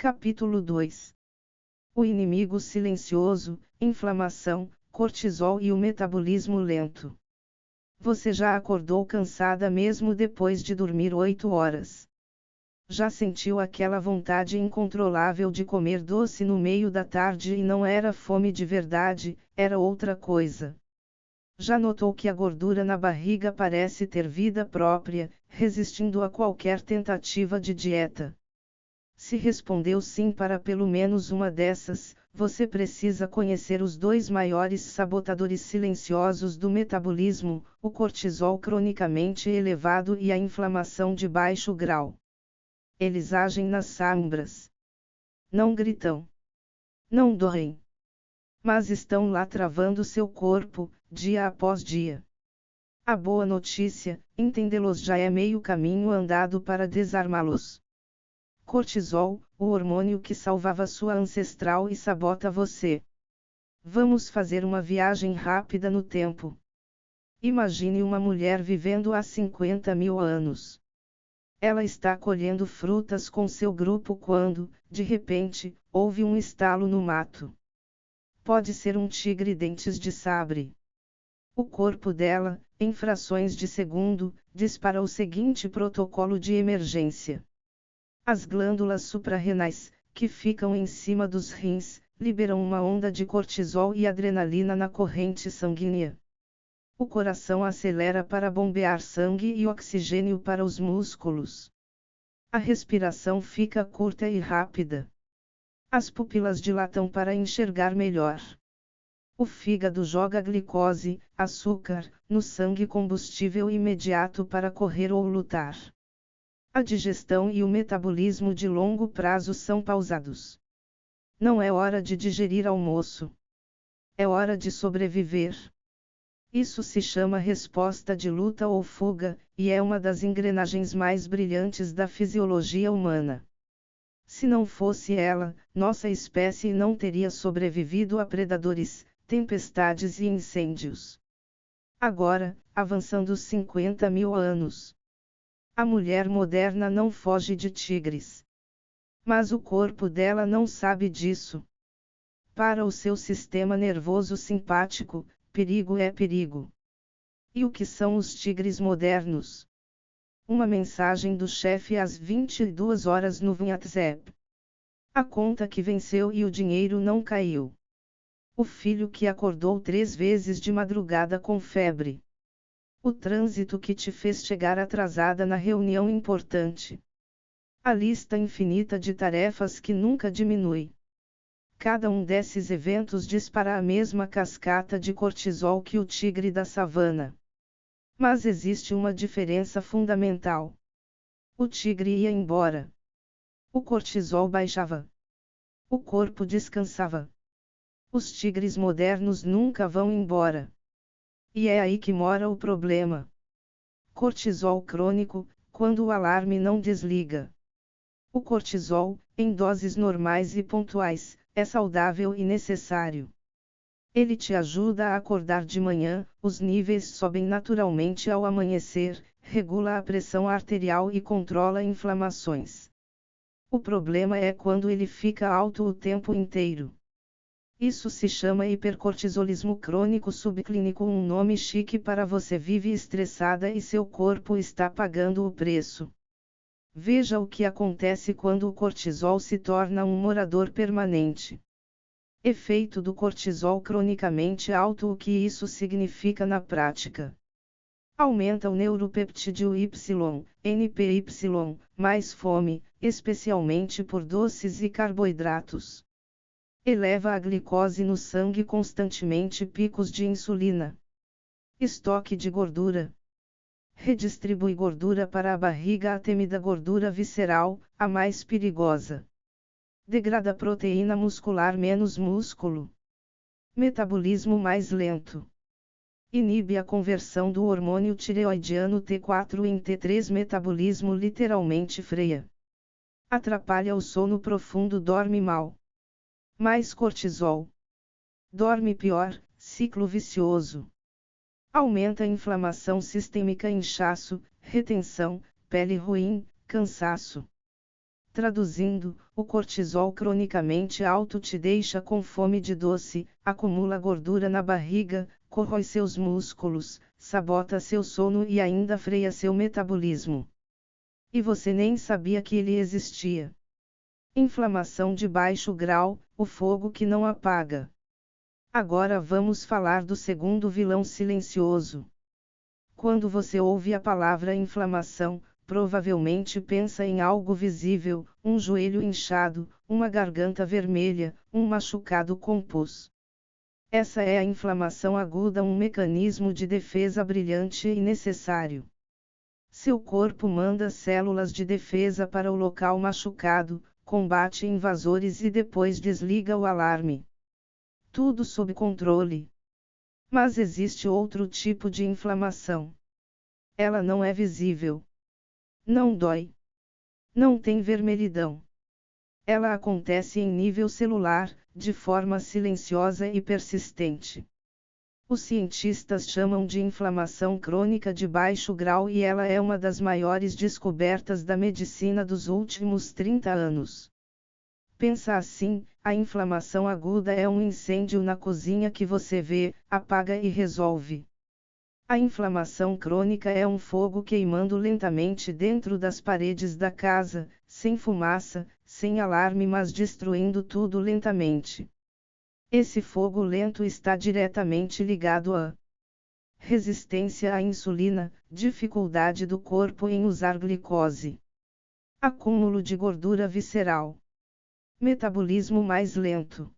Capítulo 2. O inimigo silencioso, inflamação, cortisol e o metabolismo lento. Você já acordou cansada mesmo depois de dormir 8 horas? Já sentiu aquela vontade incontrolável de comer doce no meio da tarde e não era fome de verdade, era outra coisa? Já notou que a gordura na barriga parece ter vida própria, resistindo a qualquer tentativa de dieta? Se respondeu sim para pelo menos uma dessas, você precisa conhecer os dois maiores sabotadores silenciosos do metabolismo, o cortisol cronicamente elevado e a inflamação de baixo grau. Eles agem nas sombras. Não gritam. Não doem. Mas estão lá travando seu corpo, dia após dia. A boa notícia, entendê-los já é meio caminho andado para desarmá-los. Cortisol, o hormônio que salvava sua ancestral e sabota você. Vamos fazer uma viagem rápida no tempo. Imagine uma mulher vivendo há 50.000 anos. Ela está colhendo frutas com seu grupo quando, de repente, houve um estalo no mato. Pode ser um tigre dentes de sabre. O corpo dela, em frações de segundo, dispara o seguinte protocolo de emergência. As glândulas suprarrenais, que ficam em cima dos rins, liberam uma onda de cortisol e adrenalina na corrente sanguínea. O coração acelera para bombear sangue e oxigênio para os músculos. A respiração fica curta e rápida. As pupilas dilatam para enxergar melhor. O fígado joga glicose, açúcar, no sangue, combustível imediato para correr ou lutar. A digestão e o metabolismo de longo prazo são pausados. Não é hora de digerir almoço. É hora de sobreviver. Isso se chama resposta de luta ou fuga, e é uma das engrenagens mais brilhantes da fisiologia humana. Se não fosse ela, nossa espécie não teria sobrevivido a predadores, tempestades e incêndios. Agora, avançando 50.000 anos. A mulher moderna não foge de tigres. Mas o corpo dela não sabe disso. Para o seu sistema nervoso simpático, perigo é perigo. E o que são os tigres modernos? Uma mensagem do chefe às 22 horas no WhatsApp. A conta que venceu e o dinheiro não caiu. O filho que acordou 3 vezes de madrugada com febre. O trânsito que te fez chegar atrasada na reunião importante. A lista infinita de tarefas que nunca diminui. Cada um desses eventos dispara a mesma cascata de cortisol que o tigre da savana. Mas existe uma diferença fundamental. O tigre ia embora. O cortisol baixava. O corpo descansava. Os tigres modernos nunca vão embora. E é aí que mora o problema. Cortisol crônico, quando o alarme não desliga. O cortisol, em doses normais e pontuais, é saudável e necessário. Ele te ajuda a acordar de manhã, os níveis sobem naturalmente ao amanhecer, regula a pressão arterial e controla inflamações. O problema é quando ele fica alto o tempo inteiro. Isso se chama hipercortisolismo crônico subclínico, um nome chique para você vive estressada e seu corpo está pagando o preço. Veja o que acontece quando o cortisol se torna um morador permanente. Efeito do cortisol cronicamente alto. O que isso significa na prática? Aumenta o neuropeptídeo Y, NPY, mais fome, especialmente por doces e carboidratos. Eleva a glicose no sangue constantemente, picos de insulina. Estoque de gordura. Redistribui gordura para a barriga, a temida gordura visceral, a mais perigosa. Degrada proteína muscular, menos músculo. Metabolismo mais lento. Inibe a conversão do hormônio tireoidiano T4 em T3, metabolismo literalmente freia. Atrapalha o sono profundo, dorme mal. Mais cortisol. Dorme pior, ciclo vicioso. Aumenta a inflamação sistêmica, inchaço, retenção, pele ruim, cansaço. Traduzindo, o cortisol cronicamente alto te deixa com fome de doce, acumula gordura na barriga, corrói seus músculos, sabota seu sono e ainda freia seu metabolismo. E você nem sabia que ele existia. Inflamação de baixo grau, o fogo que não apaga. Agora vamos falar do segundo vilão silencioso. Quando você ouve a palavra inflamação, provavelmente pensa em algo visível, um joelho inchado, uma garganta vermelha, um machucado com pus. Essa é a inflamação aguda, um mecanismo de defesa brilhante e necessário. Seu corpo manda células de defesa para o local machucado, combate invasores e depois desliga o alarme. Tudo sob controle. Mas existe outro tipo de inflamação. Ela não é visível. Não dói. Não tem vermelhidão. Ela acontece em nível celular, de forma silenciosa e persistente. Os cientistas chamam de inflamação crônica de baixo grau e ela é uma das maiores descobertas da medicina dos últimos 30 anos. Pensa assim, a inflamação aguda é um incêndio na cozinha que você vê, apaga e resolve. A inflamação crônica é um fogo queimando lentamente dentro das paredes da casa, sem fumaça, sem alarme, mas destruindo tudo lentamente. Esse fogo lento está diretamente ligado à resistência à insulina, dificuldade do corpo em usar glicose, acúmulo de gordura visceral, metabolismo mais lento,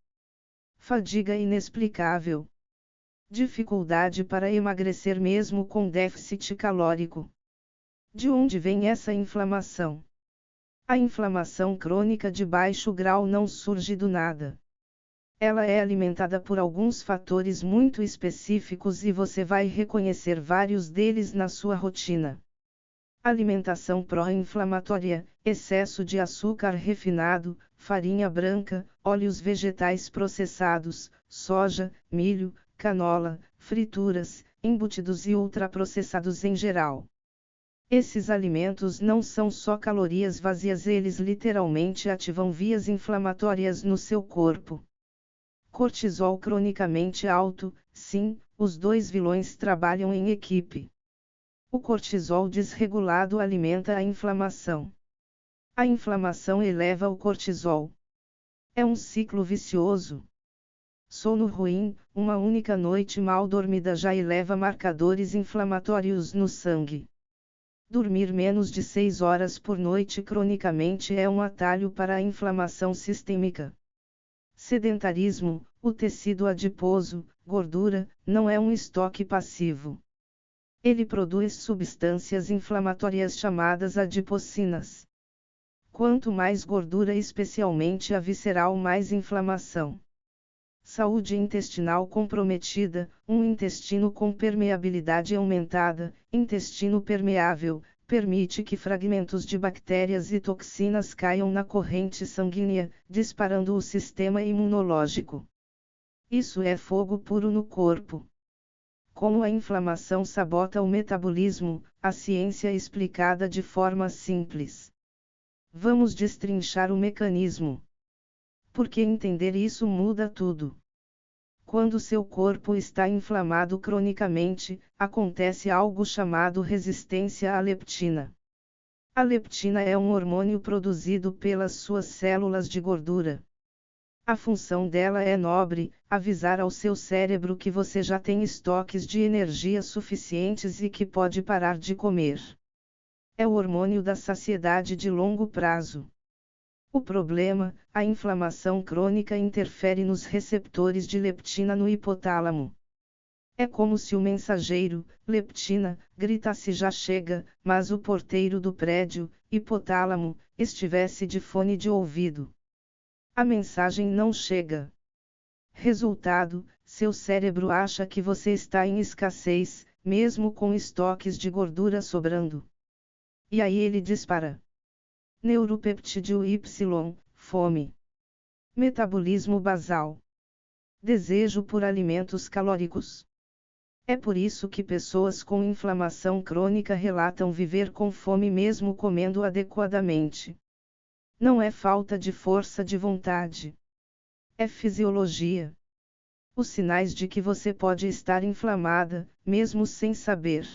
fadiga inexplicável, dificuldade para emagrecer mesmo com déficit calórico. De onde vem essa inflamação? A inflamação crônica de baixo grau não surge do nada. Ela é alimentada por alguns fatores muito específicos e você vai reconhecer vários deles na sua rotina. Alimentação pró-inflamatória, excesso de açúcar refinado, farinha branca, óleos vegetais processados, soja, milho, canola, frituras, embutidos e ultraprocessados em geral. Esses alimentos não são só calorias vazias, eles literalmente ativam vias inflamatórias no seu corpo. Cortisol cronicamente alto, sim, os dois vilões trabalham em equipe. O cortisol desregulado alimenta a inflamação. A inflamação eleva o cortisol. É um ciclo vicioso. Sono ruim, uma única noite mal dormida já eleva marcadores inflamatórios no sangue. Dormir menos de 6 horas por noite cronicamente é um atalho para a inflamação sistêmica. Sedentarismo, o tecido adiposo, gordura, não é um estoque passivo. Ele produz substâncias inflamatórias chamadas adipocinas. Quanto mais gordura, especialmente a visceral, mais inflamação. Saúde intestinal comprometida, um intestino com permeabilidade aumentada, intestino permeável, permite que fragmentos de bactérias e toxinas caiam na corrente sanguínea, disparando o sistema imunológico. Isso é fogo puro no corpo. Como a inflamação sabota o metabolismo, a ciência explicada de forma simples. Vamos destrinchar o mecanismo. Porque entender isso muda tudo. Quando seu corpo está inflamado cronicamente, acontece algo chamado resistência à leptina. A leptina é um hormônio produzido pelas suas células de gordura. A função dela é nobre, avisar ao seu cérebro que você já tem estoques de energia suficientes e que pode parar de comer. É o hormônio da saciedade de longo prazo. O problema, a inflamação crônica interfere nos receptores de leptina no hipotálamo. É como se o mensageiro, leptina, gritasse já chega, mas o porteiro do prédio, hipotálamo, estivesse de fone de ouvido. A mensagem não chega. Resultado, seu cérebro acha que você está em escassez, mesmo com estoques de gordura sobrando. E aí ele dispara. Neuropeptídeo Y, fome. Metabolismo basal. Desejo por alimentos calóricos. É por isso que pessoas com inflamação crônica relatam viver com fome mesmo comendo adequadamente. Não é falta de força de vontade. É fisiologia. Os sinais de que você pode estar inflamada, mesmo sem saber.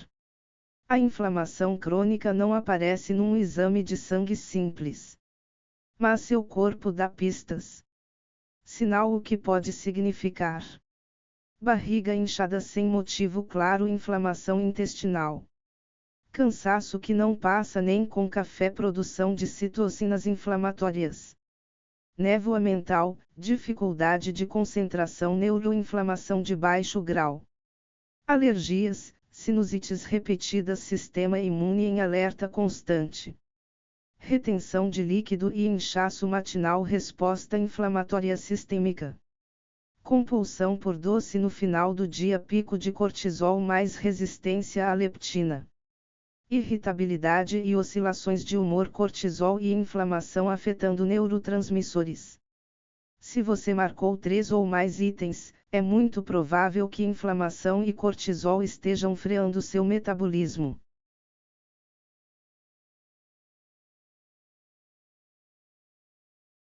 A inflamação crônica não aparece num exame de sangue simples. Mas seu corpo dá pistas. Sinal o que pode significar: barriga inchada sem motivo claro, inflamação intestinal. Cansaço que não passa nem com café, produção de citocinas inflamatórias. Névoa mental, dificuldade de concentração, neuroinflamação de baixo grau. Alergias, sinusites repetidas, sistema imune em alerta constante. Retenção de líquido e inchaço matinal, resposta inflamatória sistêmica. Compulsão por doce no final do dia, pico de cortisol mais resistência à leptina. Irritabilidade e oscilações de humor, cortisol e inflamação afetando neurotransmissores. Se você marcou 3 ou mais itens, é muito provável que inflamação e cortisol estejam freando seu metabolismo.